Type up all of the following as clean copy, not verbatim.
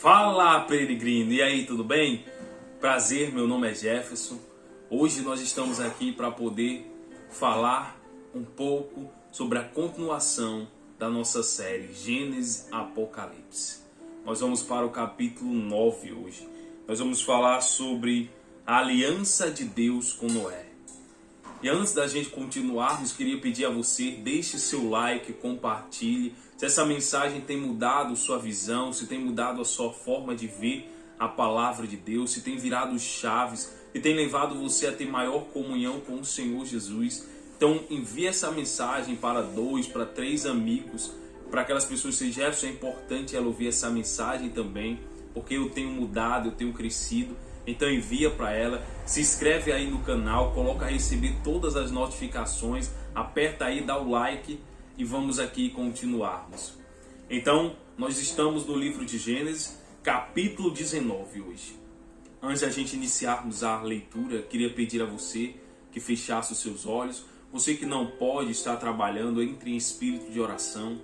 Fala, peregrino! E aí, tudo bem? Prazer, meu nome é Jefferson. Hoje nós estamos aqui para poder falar um pouco sobre a continuação da nossa série Gênesis Apocalipse. Nós vamos para o capítulo 9 hoje. Nós vamos falar sobre a aliança de Deus com Noé. E antes da gente continuarmos, queria pedir a você, deixe seu like, compartilhe. Se essa mensagem tem mudado sua visão, se tem mudado a sua forma de ver a palavra de Deus, se tem virado chaves e tem levado você a ter maior comunhão com o Senhor Jesus. Então envie essa mensagem para 2, para 3 amigos, para aquelas pessoas que Jefferson, é importante ela ouvir essa mensagem também, porque eu tenho mudado, eu tenho crescido. Então envia para ela, se inscreve aí no canal, coloca a receber todas as notificações, aperta aí, dá o like e vamos aqui continuarmos. Então, nós estamos no livro de Gênesis, capítulo 19 hoje. Antes da gente iniciarmos a leitura, queria pedir a você que fechasse os seus olhos. Você que não pode estar trabalhando, entre em espírito de oração.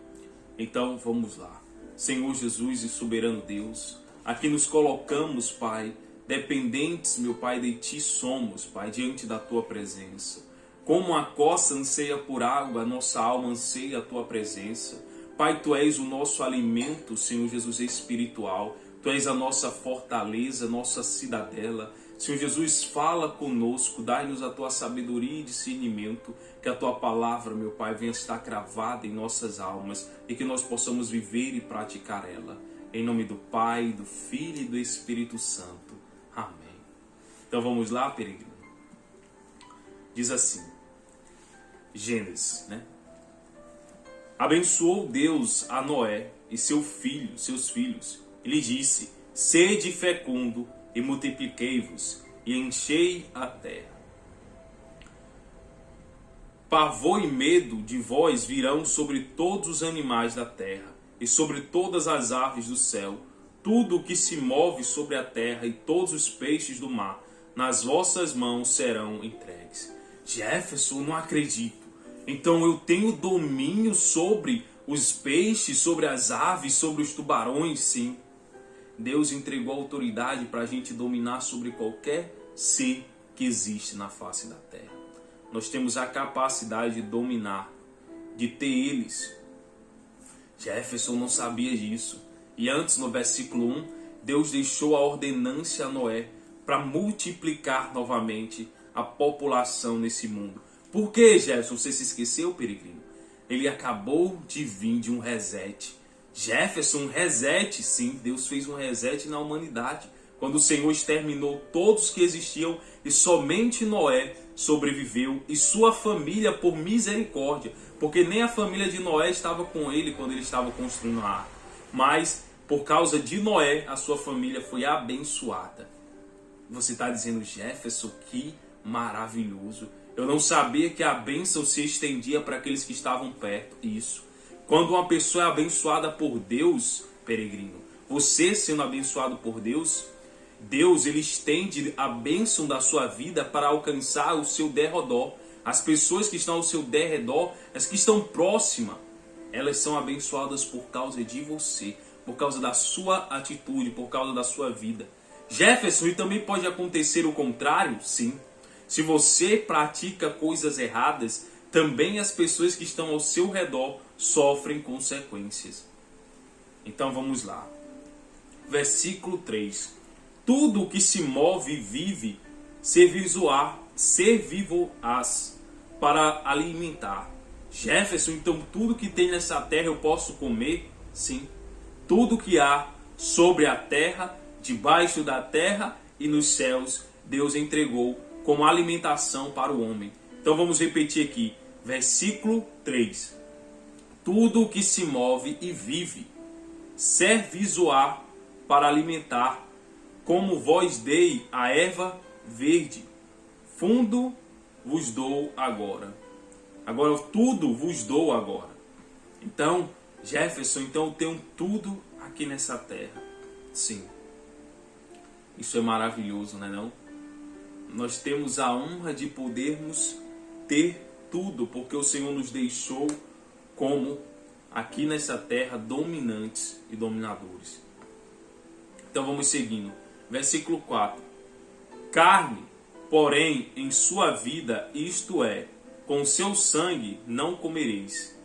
Então vamos lá. Senhor Jesus e soberano Deus, aqui nos colocamos, Pai, dependentes, meu Pai, de Ti somos, Pai, diante da Tua presença. Como a costa anseia por água, a nossa alma anseia a Tua presença. Pai, Tu és o nosso alimento, Senhor Jesus, espiritual. Tu és a nossa fortaleza, nossa cidadela. Senhor Jesus, fala conosco, dai-nos a Tua sabedoria e discernimento, que a Tua palavra, meu Pai, venha estar cravada em nossas almas e que nós possamos viver e praticar ela. Em nome do Pai, do Filho e do Espírito Santo. Amém. Então vamos lá, peregrino. Diz assim, Gênesis, né? Abençoou Deus a Noé e seus filhos. Ele disse, sede fecundo e multipliquei-vos e enchei a terra. Pavor e medo de vós virão sobre todos os animais da terra e sobre todas as aves do céu, tudo o que se move sobre a terra e todos os peixes do mar, nas vossas mãos serão entregues. Jefferson, não acredito. Então eu tenho domínio sobre os peixes, sobre as aves, sobre os tubarões? Sim. Deus entregou autoridade para a gente dominar sobre qualquer ser que existe na face da terra. Nós temos a capacidade de dominar, de ter eles. Jefferson não sabia disso. E antes, no versículo 1, Deus deixou a ordenância a Noé para multiplicar novamente a população nesse mundo. Por que, Jefferson? Você se esqueceu, peregrino? Ele acabou de vir de um reset. Jefferson, um reset, sim. Deus fez um reset na humanidade. Quando o Senhor exterminou todos que existiam e somente Noé sobreviveu e sua família por misericórdia. Porque nem a família de Noé estava com ele quando ele estava construindo a arca. Mas por causa de Noé, a sua família foi abençoada. Você está dizendo, Jefferson, que maravilhoso. Eu não sabia que a bênção se estendia para aqueles que estavam perto. Isso. Quando uma pessoa é abençoada por Deus, peregrino, você sendo abençoado por Deus, Deus ele estende a bênção da sua vida para alcançar o seu derredor. As pessoas que estão ao seu derredor, as que estão próximas, elas são abençoadas por causa de você, por causa da sua atitude, por causa da sua vida. Jefferson, e também pode acontecer o contrário? Sim. Se você pratica coisas erradas, também as pessoas que estão ao seu redor sofrem consequências. Então vamos lá. Versículo 3. Tudo o que se move e vive, ser vivo-as para alimentar. Jefferson, então tudo que tem nessa terra eu posso comer? Sim. Tudo que há sobre a terra, debaixo da terra e nos céus, Deus entregou como alimentação para o homem. Então vamos repetir aqui. Versículo 3. Tudo o que se move e vive, serviçoar para alimentar, como vós dei a erva verde, fundo vos dou agora. Agora tudo vos dou agora. Então, Jefferson, então eu tenho tudo aqui nessa terra. Sim. Isso é maravilhoso, não é não? Nós temos a honra de podermos ter tudo, porque o Senhor nos deixou como aqui nessa terra dominantes e dominadores. Então vamos seguindo. Versículo 4. Carne, porém, em sua vida, isto é, com seu sangue não comereis.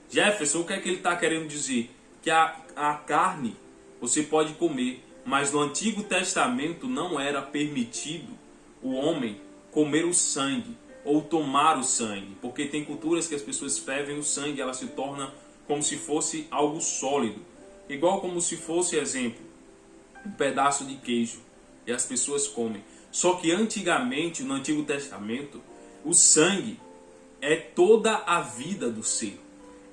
Jefferson, o que é que ele está querendo dizer? Que a carne você pode comer, mas no Antigo Testamento não era permitido o homem comer o sangue ou tomar o sangue, porque tem culturas que as pessoas fervem o sangue, ela se torna como se fosse algo sólido, igual como se fosse, exemplo, um pedaço de queijo, e as pessoas comem. Só que antigamente, no Antigo Testamento, o sangue é toda a vida do ser.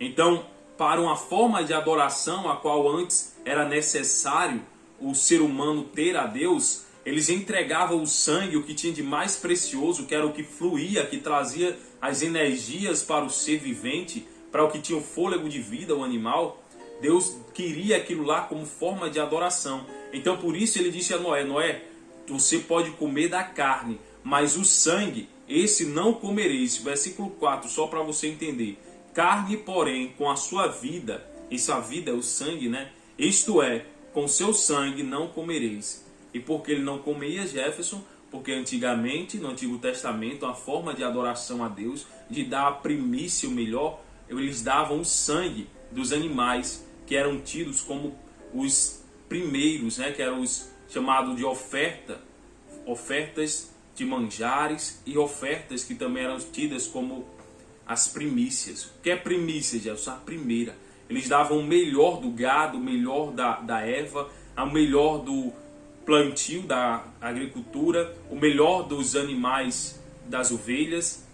Então, para uma forma de adoração a qual antes era necessário o ser humano ter a Deus, eles entregavam o sangue, o que tinha de mais precioso, que era o que fluía, que trazia as energias para o ser vivente, para o que tinha o fôlego de vida, o animal. Deus queria aquilo lá como forma de adoração. Então por isso ele disse a Noé, Noé, você pode comer da carne, mas o sangue, esse não comereis. Versículo 4, só para você entender. Carne, porém, com a sua vida, essa vida é o sangue, né? Isto é, com seu sangue não comereis. E por que ele não comia, Jefferson? Porque antigamente, no Antigo Testamento, a forma de adoração a Deus, de dar a primícia, o melhor, eles davam o sangue dos animais que eram tidos como os primeiros, né? Que eram os chamados de ofertas de manjares e ofertas que também eram tidas como as primícias. O que é primícia, Jefferson? A primeira. Eles davam o melhor do gado, o melhor da erva, o melhor do plantio da agricultura, o melhor dos animais, das ovelhas.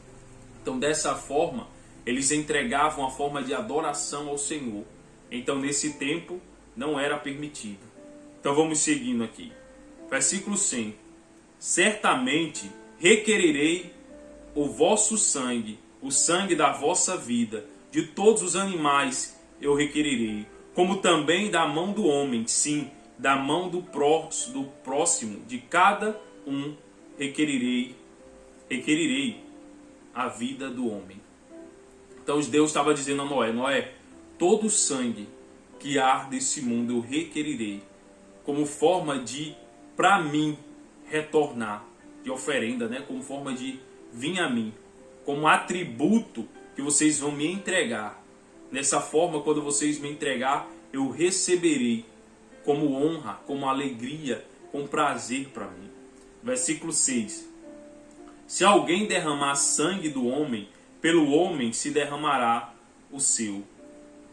Então, dessa forma, eles entregavam a forma de adoração ao Senhor. Então, nesse tempo, não era permitido. Então, vamos seguindo aqui. Versículo 100. Certamente requererei o vosso sangue, o sangue da vossa vida, de todos os animais eu requererei, como também da mão do homem, sim, da mão do próximo, de cada um requererei a vida do homem. Então Deus estava dizendo a Noé, Noé, todo o sangue que há desse mundo eu requererei, como forma de, para mim, retornar, de oferenda, né? Como forma de vir a mim, como atributo que vocês vão me entregar. Dessa forma, quando vocês me entregar, eu receberei como honra, como alegria, com prazer para mim. Versículo 6. Se alguém derramar sangue do homem, pelo homem se derramará o seu.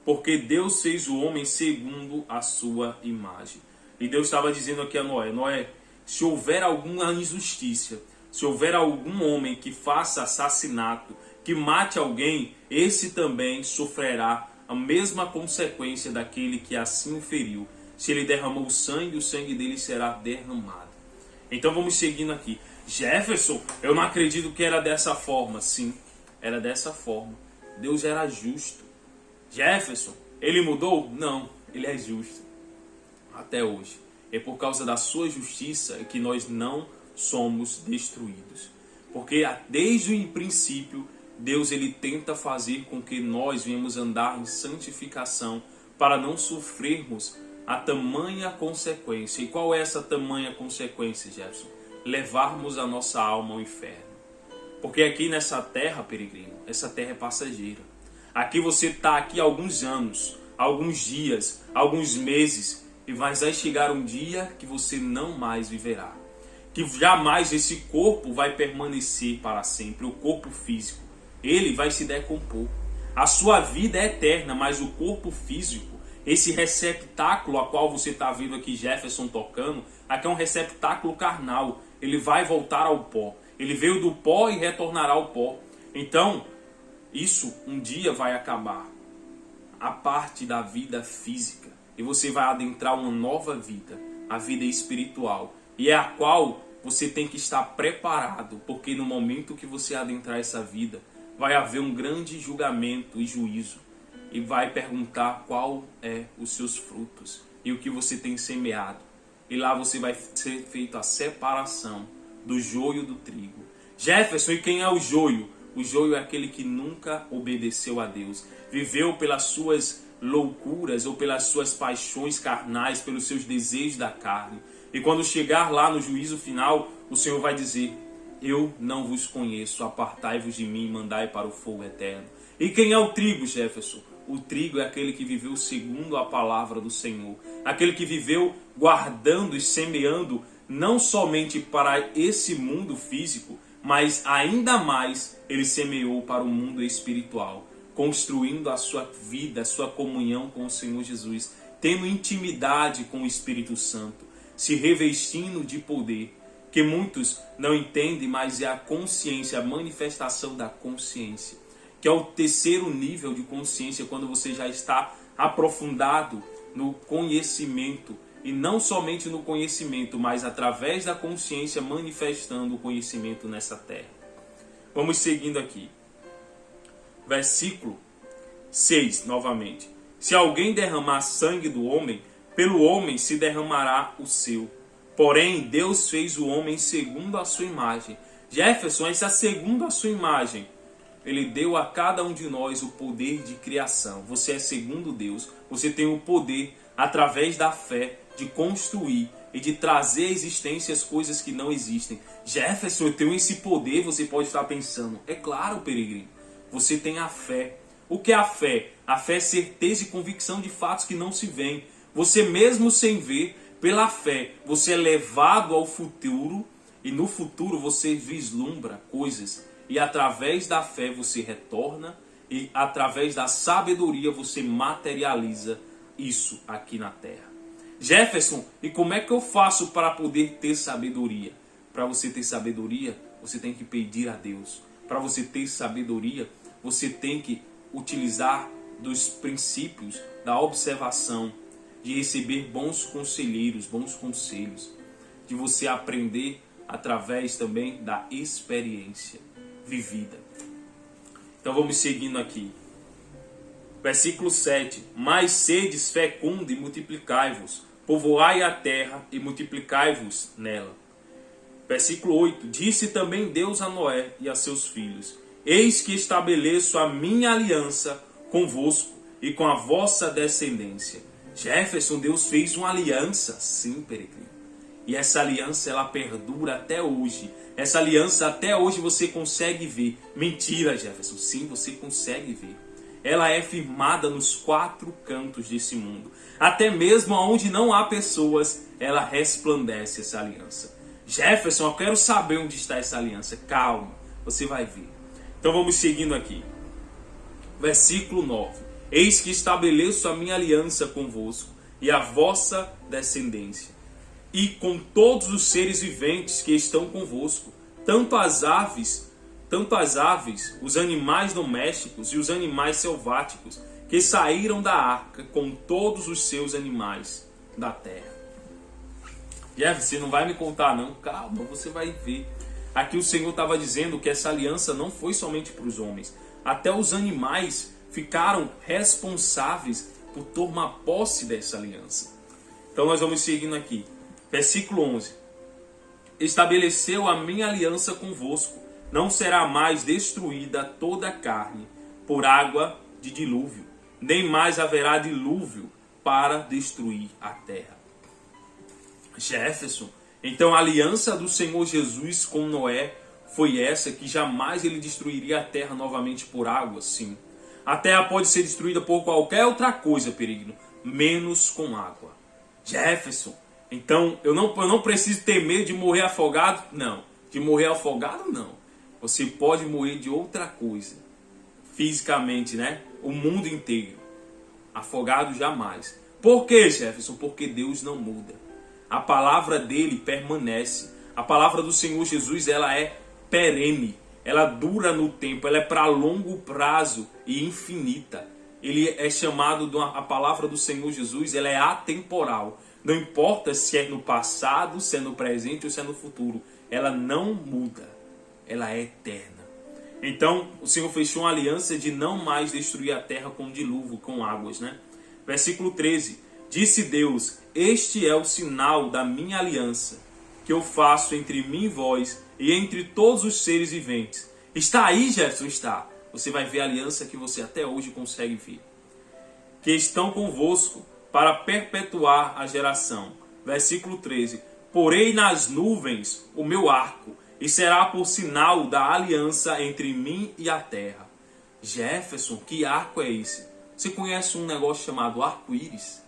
Porque Deus fez o homem segundo a sua imagem. E Deus estava dizendo aqui a Noé, Noé, se houver alguma injustiça, se houver algum homem que faça assassinato, que mate alguém, esse também sofrerá a mesma consequência daquele que assim o feriu. Se ele derramou o sangue dele será derramado. Então vamos seguindo aqui. Jefferson, eu não acredito que era dessa forma. Sim, era dessa forma. Deus era justo. Jefferson, ele mudou? Não, ele é justo. Até hoje. É por causa da sua justiça que nós não somos destruídos. Porque desde o princípio, Deus ele tenta fazer com que nós venhamos andar em santificação para não sofrermos a tamanha consequência. E qual é essa tamanha consequência, Jefferson? Levarmos a nossa alma ao inferno. Porque aqui nessa terra, peregrino, essa terra é passageira. Aqui você está aqui há alguns anos, alguns dias, alguns meses, e vai chegar um dia que você não mais viverá. Que jamais esse corpo vai permanecer para sempre, o corpo físico. Ele vai se decompor. A sua vida é eterna, mas o corpo físico, esse receptáculo a qual você está vendo aqui Jefferson tocando, aqui é um receptáculo carnal. Ele vai voltar ao pó. Ele veio do pó e retornará ao pó. Então, isso um dia vai acabar. A parte da vida física. E você vai adentrar uma nova vida, a vida espiritual. E é a qual você tem que estar preparado, porque no momento que você adentrar essa vida, vai haver um grande julgamento e juízo. E vai perguntar qual é os seus frutos e o que você tem semeado. E lá você vai ser feito a separação do joio do trigo. Jefferson, e quem é o joio? O joio é aquele que nunca obedeceu a Deus. Viveu pelas suas loucuras ou pelas suas paixões carnais, pelos seus desejos da carne. E quando chegar lá no juízo final, o Senhor vai dizer: eu não vos conheço, apartai-vos de mim e mandai para o fogo eterno. E quem é o trigo, Jefferson? O trigo é aquele que viveu segundo a palavra do Senhor. Aquele que viveu guardando e semeando não somente para esse mundo físico, mas ainda mais ele semeou para o mundo espiritual, construindo a sua vida, a sua comunhão com o Senhor Jesus, tendo intimidade com o Espírito Santo, se revestindo de poder, que muitos não entendem, mas é a consciência, a manifestação da consciência, que é o terceiro nível de consciência, quando você já está aprofundado no conhecimento, e não somente no conhecimento, mas através da consciência manifestando o conhecimento nessa terra. Vamos seguindo aqui. Versículo 6, novamente. Se alguém derramar sangue do homem, pelo homem se derramará o seu. Porém, Deus fez o homem segundo a sua imagem. Jefferson, essa segundo a sua imagem. Ele deu a cada um de nós o poder de criação. Você é segundo Deus. Você tem o poder, através da fé, de construir e de trazer à existência as coisas que não existem. Jefferson, eu tenho esse poder, você pode estar pensando. É claro, peregrino. Você tem a fé. O que é a fé? A fé é certeza e convicção de fatos que não se veem. Você mesmo sem ver, pela fé, você é levado ao futuro e no futuro você vislumbra coisas. E através da fé você retorna e através da sabedoria você materializa isso aqui na terra. Jefferson, e como é que eu faço para poder ter sabedoria? Para você ter sabedoria, você tem que pedir a Deus. Para você ter sabedoria, você tem que utilizar dos princípios da observação, de receber bons conselheiros, bons conselhos, de você aprender através também da experiência vivida. Então vamos seguindo aqui. Versículo 7. Mas sedes fecundos e multiplicai-vos, povoai a terra e multiplicai-vos nela. Versículo 8. Disse também Deus a Noé e a seus filhos: eis que estabeleço a minha aliança convosco e com a vossa descendência. Jefferson, Deus fez uma aliança, sim, peregrino. E essa aliança, ela perdura até hoje. Essa aliança, até hoje você consegue ver. Mentira, Jefferson, sim, você consegue ver. Ela é firmada nos quatro cantos desse mundo. Até mesmo onde não há pessoas, ela resplandece essa aliança. Jefferson, eu quero saber onde está essa aliança. Calma, você vai ver. Então vamos seguindo aqui. Versículo 9. Eis que estabeleço a minha aliança convosco e a vossa descendência, e com todos os seres viventes que estão convosco, tanto as aves, os animais domésticos e os animais selváticos, que saíram da arca com todos os seus animais da terra. Jeff, você não vai me contar não? Calma, você vai ver. Aqui o Senhor estava dizendo que essa aliança não foi somente para os homens. Até os animais ficaram responsáveis por tomar posse dessa aliança. Então nós vamos seguindo aqui. Versículo 11. Estabeleceu a minha aliança convosco. Não será mais destruída toda a carne por água de dilúvio. Nem mais haverá dilúvio para destruir a terra. Jefferson, então a aliança do Senhor Jesus com Noé foi essa, que jamais ele destruiria a terra novamente por água, sim. A terra pode ser destruída por qualquer outra coisa, peregrino, menos com água. Jefferson, então eu não preciso ter medo de morrer afogado? Não. De morrer afogado, não. Você pode morrer de outra coisa. Fisicamente, né? O mundo inteiro. Afogado jamais. Por quê, Jefferson? Porque Deus não muda. A palavra dele permanece. A palavra do Senhor Jesus, ela é perene. Ela dura no tempo. Ela é para longo prazo e infinita. Ele é chamado, a palavra do Senhor Jesus, ela é atemporal. Não importa se é no passado, se é no presente ou se é no futuro. Ela não muda. Ela é eterna. Então, o Senhor fechou uma aliança de não mais destruir a terra com dilúvio, com águas, né? Versículo 13. Disse Deus: este é o sinal da minha aliança, que eu faço entre mim e vós, e entre todos os seres viventes. Está aí, Jefferson? Está. Você vai ver a aliança que você até hoje consegue ver. que estão convosco para perpetuar a geração. Versículo 13. Porei nas nuvens o meu arco, e será por sinal da aliança entre mim e a terra. Jefferson, que arco é esse? Você conhece um negócio chamado arco-íris?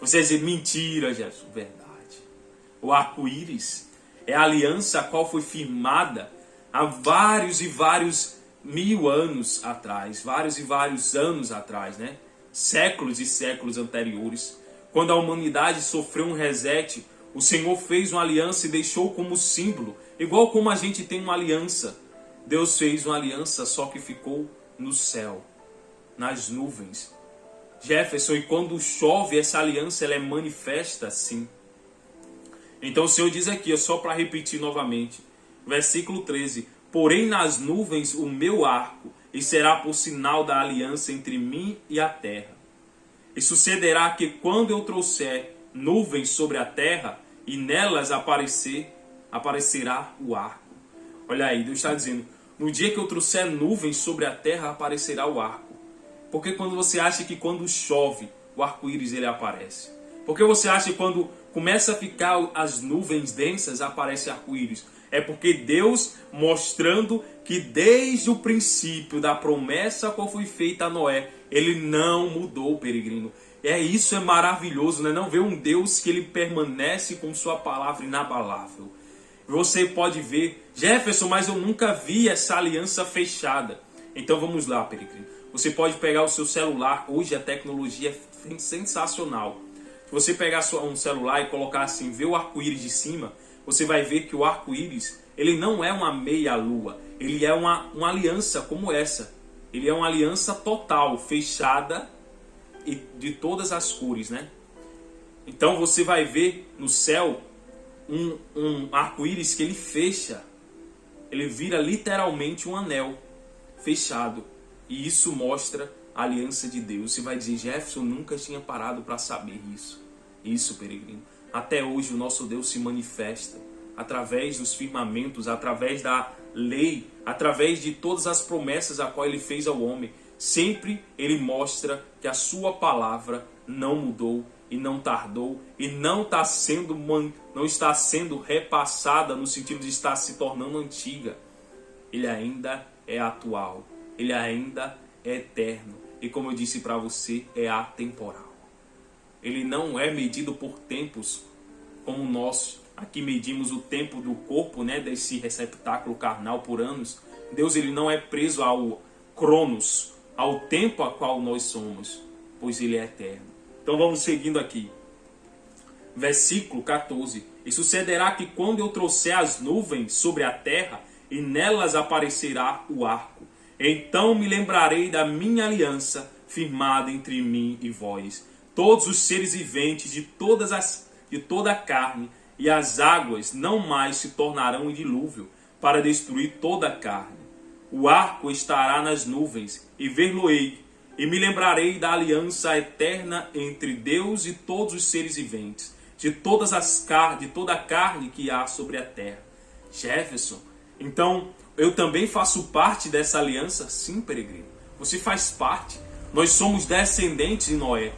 Você vai dizer, mentira, Jefferson. Verdade. O arco-íris é a aliança a qual foi firmada há vários e vários mil anos atrás. Vários e vários anos atrás, né? Séculos e séculos anteriores. Quando a humanidade sofreu um reset, o Senhor fez uma aliança e deixou como símbolo. Igual como a gente tem uma aliança. Deus fez uma aliança, só que ficou no céu, nas nuvens. Jefferson, e quando chove, essa aliança ela é manifesta assim. Então o Senhor diz aqui, só para repetir novamente, versículo 13: porém nas nuvens o meu arco, e será por sinal da aliança entre mim e a terra. E sucederá que quando eu trouxer nuvens sobre a terra, e nelas aparecerá o arco. Olha aí, Deus está dizendo, no dia que eu trouxer nuvens sobre a terra, aparecerá o arco. Porque quando você acha que quando chove, o arco-íris ele aparece? Porque você acha que quando começa a ficar as nuvens densas, aparece arco-íris? É porque Deus mostrando que desde o princípio da promessa qual foi feita a Noé, ele não mudou, peregrino. Isso é maravilhoso, né? Não ver um Deus que ele permanece com sua palavra inabalável. Você pode ver, Jefferson, mas eu nunca vi essa aliança fechada. Então vamos lá, peregrino. Você pode pegar o seu celular, hoje a tecnologia é sensacional. Se você pegar um celular e colocar assim, ver o arco-íris de cima, você vai ver que o arco-íris, ele não é uma meia-lua, ele é uma aliança como essa. Ele é uma aliança total, fechada e de todas as cores, né? Então você vai ver no céu um arco-íris que ele fecha, ele vira literalmente um anel fechado. E isso mostra a aliança de Deus. Você vai dizer, Jefferson, nunca tinha parado para saber isso. Isso, peregrino. Até hoje o nosso Deus se manifesta através dos firmamentos, através da lei, através de todas as promessas a qual ele fez ao homem. Sempre ele mostra que a sua palavra não mudou e não tardou e não está sendo repassada no sentido de estar se tornando antiga. Ele ainda é atual, ele ainda é eterno e, como eu disse para você, é atemporal. Ele não é medido por tempos como nós aqui medimos o tempo do corpo, né, desse receptáculo carnal por anos. Deus ele não é preso ao cronos, ao tempo a qual nós somos, pois ele é eterno. Então vamos seguindo aqui. Versículo 14. E sucederá que quando eu trouxer as nuvens sobre a terra, e nelas aparecerá o arco, então me lembrarei da minha aliança firmada entre mim e vós, todos os seres viventes de toda a carne, e as águas não mais se tornarão em dilúvio para destruir toda a carne. O arco estará nas nuvens, e ver-lo-ei, e me lembrarei da aliança eterna entre Deus e todos os seres viventes, de toda a carne que há sobre a terra. Jefferson, então eu também faço parte dessa aliança? Sim, peregrino. Você faz parte. Nós somos descendentes de Noé,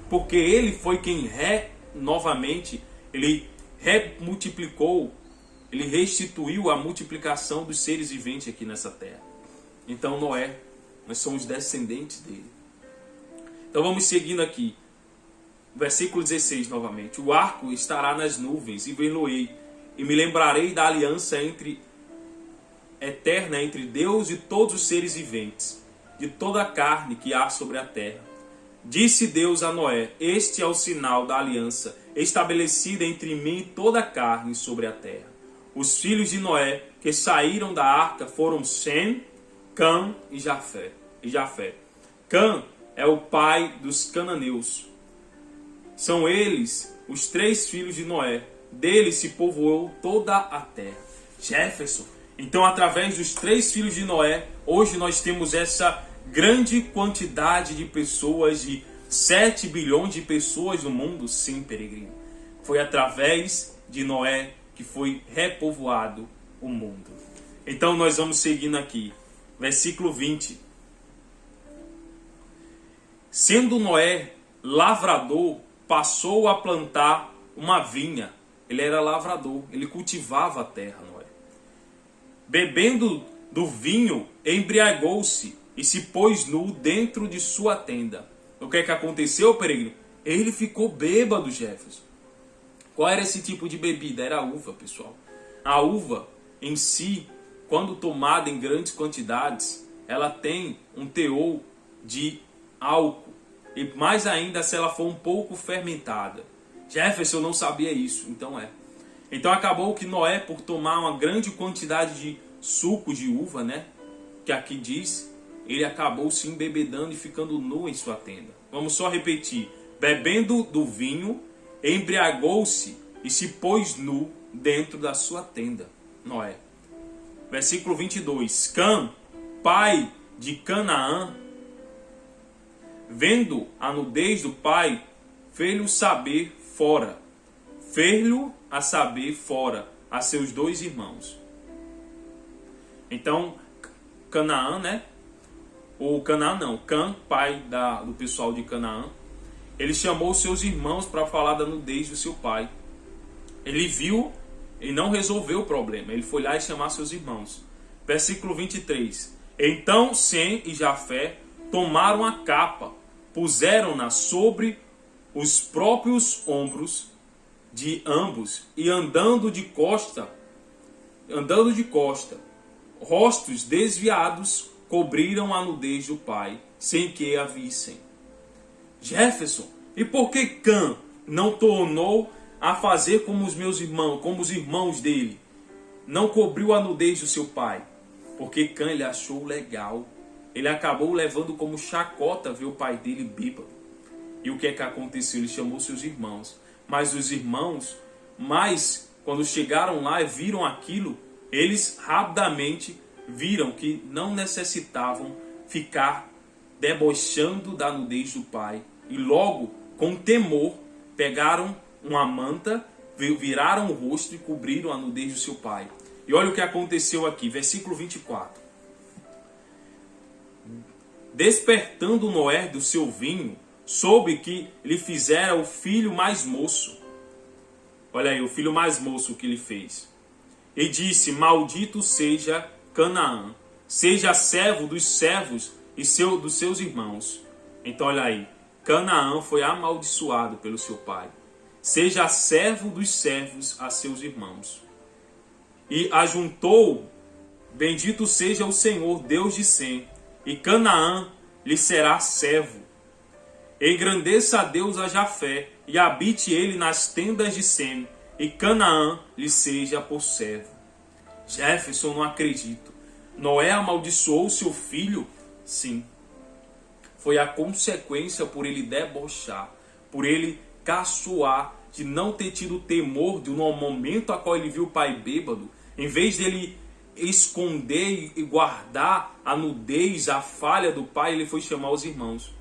porque ele foi quem novamente, ele remultiplicou, ele restituiu a multiplicação dos seres viventes aqui nessa terra. Então Noé, nós somos descendentes dele. Então vamos seguindo aqui. Versículo 16 novamente. O arco estará nas nuvens, e ver-lo-ei, e me lembrarei da aliança eterna entre Deus e todos os seres viventes, de toda a carne que há sobre a terra. Disse Deus a Noé, este é o sinal da aliança estabelecida entre mim e toda a carne sobre a terra. Os filhos de Noé que saíram da arca foram Sem, Cã e Jafé. Cã é o pai dos cananeus. São eles os 3 filhos de Noé. Deles se povoou toda a terra. Jefferson, então através dos 3 filhos de Noé, hoje nós temos essa grande quantidade de pessoas, de 7 bilhões de pessoas no mundo? Sim, peregrino. Foi através de Noé que foi repovoado o mundo. Então nós vamos seguindo aqui. Versículo 20. Sendo Noé lavrador, passou a plantar uma vinha. Ele era lavrador, ele cultivava a terra, Noé. Bebendo do vinho, embriagou-se e se pôs nu dentro de sua tenda. O que é que aconteceu, peregrino? Ele ficou bêbado, Jefferson. Qual era esse tipo de bebida? Era a uva, pessoal. A uva, em si, quando tomada em grandes quantidades, ela tem um teor de álcool. E mais ainda se ela for um pouco fermentada. Jefferson não sabia isso, então é. Então acabou que Noé, por tomar uma grande quantidade de suco de uva, né? Que aqui diz, ele acabou se embebedando e ficando nu em sua tenda. Vamos só repetir. Bebendo do vinho, embriagou-se e se pôs nu dentro da sua tenda. Noé. Versículo 22. Cã, pai de Canaã, vendo a nudez do pai, fez-lhe saber fora. Fez-lhe a saber fora a seus 2 irmãos. Então, Canaã, né? Ou Canaã não, Cã, pai do pessoal de Canaã, ele chamou seus irmãos para falar da nudez do seu pai. Ele viu e não resolveu o problema. Ele foi lá e chamar seus irmãos. Versículo 23. Então Sem e Jafé tomaram a capa, puseram-na sobre os próprios ombros de ambos e andando de costa, rostos desviados cobriram a nudez do pai, sem que a vissem. Jefferson, e por que Cã não tornou a fazer como os meus irmãos, como os irmãos dele? Não cobriu a nudez do seu pai? Porque Cã ele achou legal. Ele acabou levando como chacota ver o pai dele bêbado. E o que é que aconteceu? Ele chamou seus irmãos. Mas os irmãos, quando chegaram lá e viram aquilo, eles rapidamente viram que não necessitavam ficar debochando da nudez do pai. E logo, com temor, pegaram uma manta, viraram o rosto e cobriram a nudez do seu pai. E olha o que aconteceu aqui, versículo 24. Despertando Noé do seu vinho, soube que lhe fizera o filho mais moço. Olha aí, o filho mais moço que ele fez. E disse, maldito seja Canaã, seja servo dos servos e dos seus irmãos. Então olha aí, Canaã foi amaldiçoado pelo seu pai. Seja servo dos servos a seus irmãos. E ajuntou, bendito seja o Senhor, Deus de Sem, e Canaã lhe será servo. Engrandeça a Deus a Jafé, e habite ele nas tendas de Sem, e Canaã lhe seja por servo. Jefferson, não acredito. Noé amaldiçoou seu filho? Sim. Foi a consequência por ele debochar, por ele caçoar, de não ter tido temor no momento a qual ele viu o pai bêbado. Em vez dele esconder e guardar a nudez, a falha do pai, ele foi chamar os irmãos.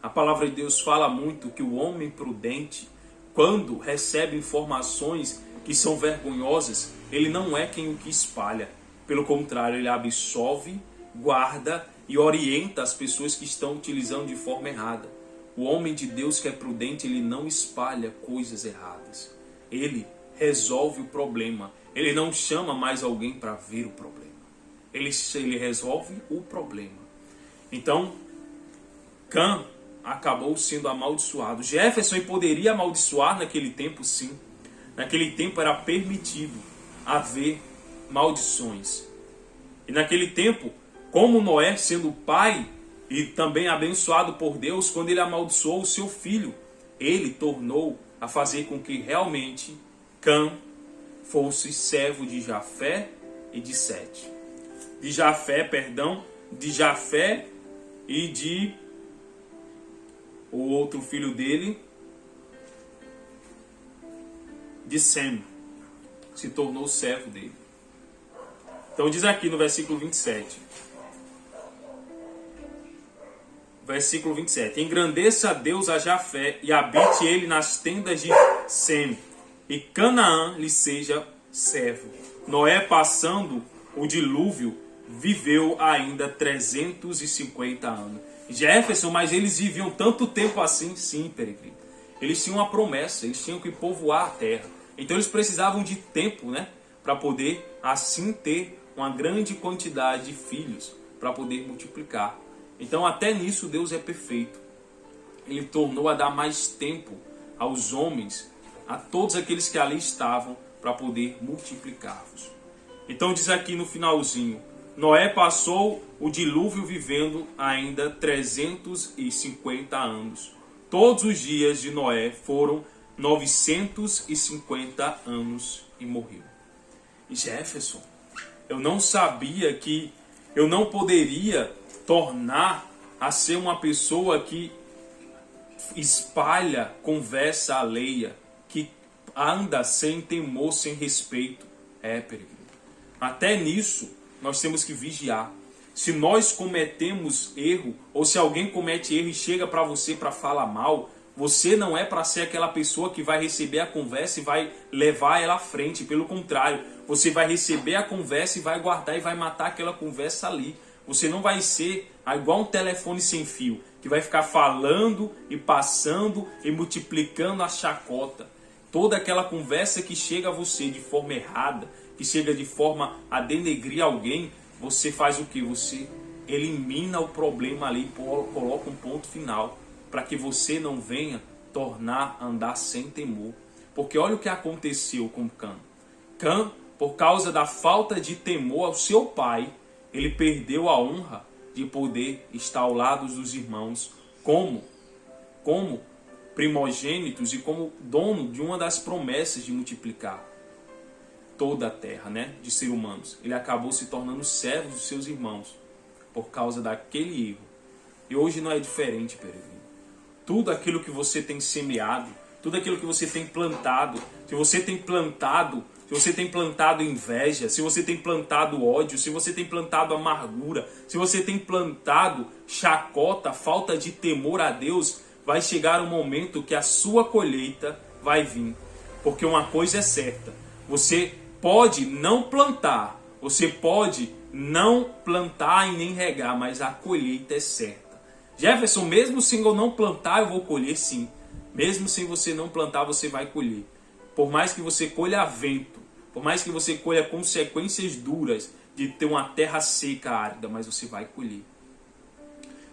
A palavra de Deus fala muito que o homem prudente, quando recebe informações que são vergonhosas, ele não é quem o que espalha. Pelo contrário, ele absolve, guarda e orienta as pessoas que estão utilizando de forma errada. O homem de Deus que é prudente, ele não espalha coisas erradas. Ele resolve o problema. Ele não chama mais alguém para ver o problema. Ele resolve o problema. Então, Cã acabou sendo amaldiçoado. Jefferson poderia amaldiçoar naquele tempo, sim. Naquele tempo era permitido haver maldições. E naquele tempo, como Noé, sendo pai e também abençoado por Deus, quando ele amaldiçoou o seu filho, ele tornou a fazer com que realmente Cã fosse servo de Jafé e de Sete. De Jafé e de o outro filho dele, de Sem, se tornou servo dele. Então diz aqui no versículo 27. Versículo 27. Engrandeça a Deus a Jafé e habite ele nas tendas de Sem, e Canaã lhe seja servo. Noé, passando o dilúvio, viveu ainda 350 anos. Jefferson, mas eles viviam tanto tempo assim? Sim, peregrino. Eles tinham uma promessa, eles tinham que povoar a terra. Então eles precisavam de tempo, né, para poder assim ter uma grande quantidade de filhos, para poder multiplicar. Então até nisso Deus é perfeito. Ele tornou a dar mais tempo aos homens, a todos aqueles que ali estavam, para poder multiplicar-vos. Então diz aqui no finalzinho, Noé passou o dilúvio vivendo ainda 350 anos. Todos os dias de Noé foram 950 anos e morreu. Jefferson, eu não sabia que eu não poderia tornar a ser uma pessoa que espalha conversa alheia, que anda sem temor, sem respeito. Peregrino. Até nisso nós temos que vigiar. Se nós cometemos erro, ou se alguém comete erro e chega para você para falar mal, você não é para ser aquela pessoa que vai receber a conversa e vai levar ela à frente. Pelo contrário, você vai receber a conversa e vai guardar e vai matar aquela conversa ali. Você não vai ser igual um telefone sem fio, que vai ficar falando e passando e multiplicando a chacota. Toda aquela conversa que chega a você de forma errada, que chega de forma a denegrir alguém, você faz o que? Você elimina o problema ali, coloca um ponto final, para que você não venha tornar andar sem temor. Porque olha o que aconteceu com Cã. Cã, por causa da falta de temor ao seu pai, ele perdeu a honra de poder estar ao lado dos irmãos como primogênitos e como dono de uma das promessas de multiplicar toda a terra, né, de seres humanos. Ele acabou se tornando servo dos seus irmãos por causa daquele erro. E hoje não é diferente, peregrino. Tudo aquilo que você tem semeado, tudo aquilo que você tem plantado, se você tem plantado inveja, se você tem plantado ódio, se você tem plantado amargura, se você tem plantado chacota, falta de temor a Deus, vai chegar um momento que a sua colheita vai vir. Porque uma coisa é certa, você pode não plantar, você pode não plantar e nem regar, mas a colheita é certa. Jefferson, mesmo sem eu não plantar, eu vou colher sim. Mesmo sem você não plantar, você vai colher. Por mais que você colha vento, por mais que você colha consequências duras de ter uma terra seca, árida, mas você vai colher.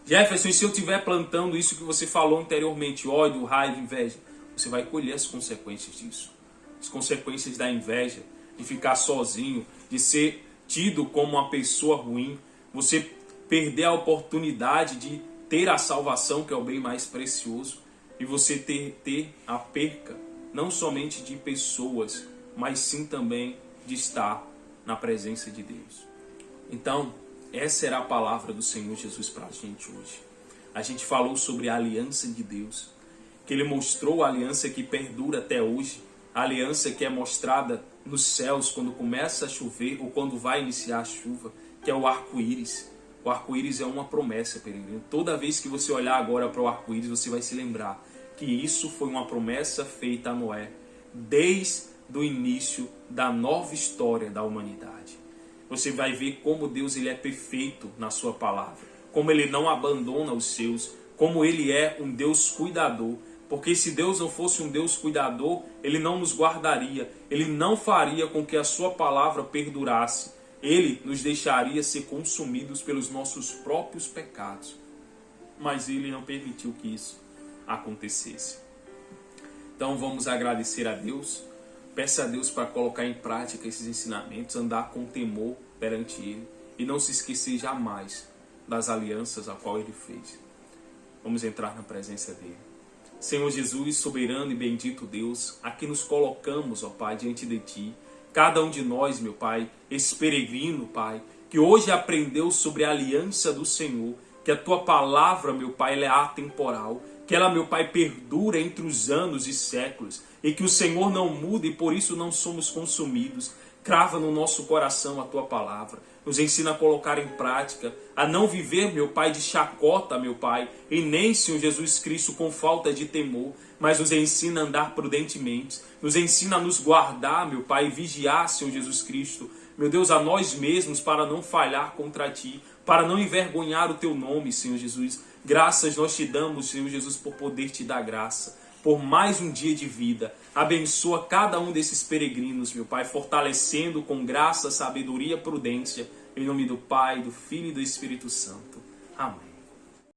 Jefferson, e se eu estiver plantando isso que você falou anteriormente, ódio, raiva, inveja, você vai colher as consequências disso. As consequências da inveja, de ficar sozinho, de ser tido como uma pessoa ruim, você perder a oportunidade de ter a salvação, que é o bem mais precioso, e você ter a perca, não somente de pessoas, mas sim também de estar na presença de Deus. Então, essa era a palavra do Senhor Jesus para a gente hoje. A gente falou sobre a aliança de Deus, que Ele mostrou a aliança que perdura até hoje, a aliança que é mostrada nos céus quando começa a chover ou quando vai iniciar a chuva, que é o arco-íris. O arco-íris é uma promessa, peregrino. Toda vez que você olhar agora para o arco-íris, você vai se lembrar que isso foi uma promessa feita a Noé desde o início da nova história da humanidade. Você vai ver como Deus ele é perfeito na sua palavra, como Ele não abandona os seus, como Ele é um Deus cuidador. Porque se Deus não fosse um Deus cuidador, Ele não nos guardaria, Ele não faria com que a sua palavra perdurasse. Ele nos deixaria ser consumidos pelos nossos próprios pecados. Mas Ele não permitiu que isso acontecesse. Então vamos agradecer a Deus. Peça a Deus para colocar em prática esses ensinamentos, andar com temor perante Ele e não se esquecer jamais das alianças a qual Ele fez. Vamos entrar na presença dEle. Senhor Jesus, soberano e bendito Deus, aqui nos colocamos, ó Pai, diante de Ti. Cada um de nós, meu Pai, esse peregrino, Pai, que hoje aprendeu sobre a aliança do Senhor, que a Tua palavra, meu Pai, ela é atemporal, que ela, meu Pai, perdura entre os anos e séculos, e que o Senhor não muda e por isso não somos consumidos. Crava no nosso coração a Tua palavra. Nos ensina a colocar em prática, a não viver, meu Pai, de chacota, meu Pai, e nem, Senhor Jesus Cristo, com falta de temor, mas nos ensina a andar prudentemente, nos ensina a nos guardar, meu Pai, e vigiar, Senhor Jesus Cristo, meu Deus, a nós mesmos, para não falhar contra Ti, para não envergonhar o Teu nome, Senhor Jesus. Graças nós te damos, Senhor Jesus, por poder te dar graça, por mais um dia de vida. Abençoa cada um desses peregrinos, meu Pai, fortalecendo com graça, sabedoria, prudência, em nome do Pai, do Filho e do Espírito Santo. Amém.